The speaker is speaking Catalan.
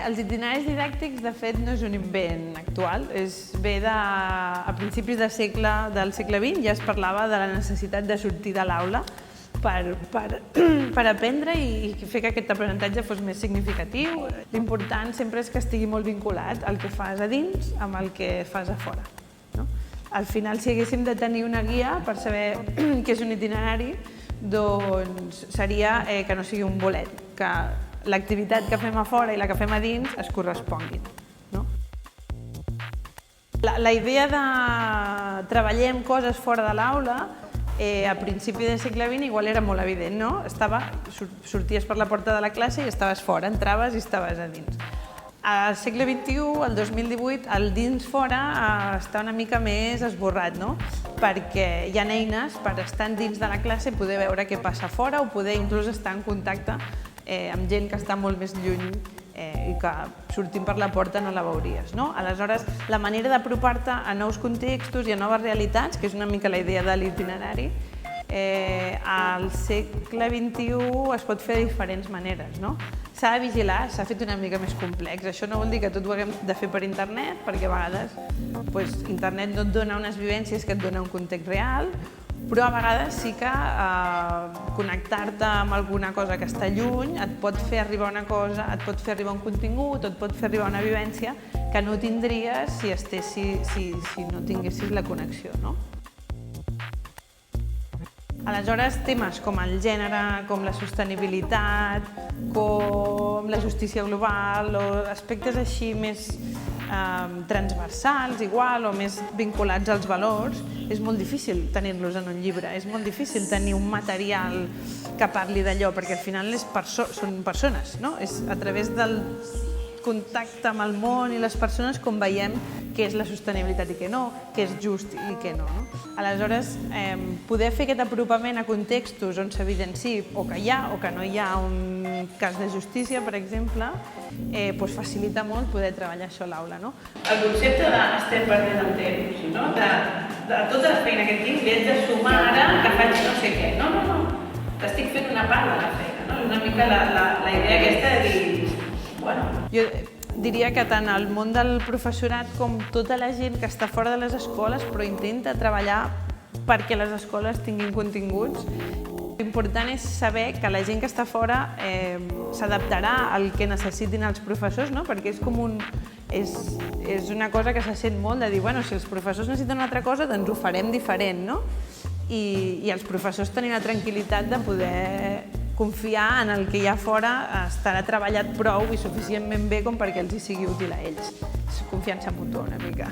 Els itineraris didàctics, de fet, no és un invent actual. Ve a principis del segle XX, ja es parlava de la necessitat de sortir de l'aula per aprendre i fer que aquest aprenentatge fos més significatiu. L'important sempre és que estigui molt vinculat el que fas a dins amb el que fas a fora. Al final, si haguéssim de tenir una guia per saber què és un itinerari, doncs seria que no sigui un bolet, que l'activitat que fem a fora i la que fem a dins es corresponguin. La idea de treballem coses fora de l'aula a principi del segle XX igual era molt evident, no? Sorties per la porta de la classe i estaves fora, entraves i estaves a dins. Al segle XXI, el 2018, el dins-fora està una mica més esborrat, no? Perquè hi ha eines per estar dins de la classe i poder veure què passa fora o poder inclús estar en contacte amb gent que està molt més lluny i que sortint per la porta no la veuries. Aleshores, la manera d'apropar-te a nous contextos i a noves realitats, que és una mica la idea de l'itinerari, al segle XXI es pot fer de diferents maneres. S'ha de vigilar, s'ha fet una mica més complex. Això no vol dir que tot ho haguem de fer per internet, perquè a vegades internet no et dona unes vivències que et dona un context real, però a vegades sí que connectar-te amb alguna cosa que està lluny et pot fer arribar una cosa, et pot fer arribar un contingut, et pot fer arribar una vivència que no tindries si no tinguessis la connexió. Aleshores, temes com el gènere, com la sostenibilitat, com la justícia global o aspectes així més transversals igual o més vinculats als valors, és molt difícil tenir-los en un llibre, és molt difícil tenir un material que parli d'allò, perquè al final són persones, és a través del contacte amb el món i les persones com veiem què és la sostenibilitat i què no, què és just i què no. Aleshores, poder fer aquest apropament a contextos on s'evidenciï o que hi ha o que no hi ha un cas de justícia, per exemple, facilita molt poder treballar això a l'aula. El concepte de estem perdent el temps, de tota la feina que tinc, li haig de sumar ara que faig no sé què. No, t'estic fent una part de la feina. És una mica la idea aquesta de dir, jo diria que tant el món del professorat com tota la gent que està fora de les escoles però intenta treballar perquè les escoles tinguin continguts. L'important és saber que la gent que està fora s'adaptarà al que necessitin els professors, perquè és una cosa que se sent molt de dir, si els professors necessiten una altra cosa, doncs ho farem diferent, i els professors tenir la tranquil·litat de poder confiar en el que hi ha fora estarà treballat prou i suficientment bé com perquè els sigui útil a ells. És confiança mútua una mica.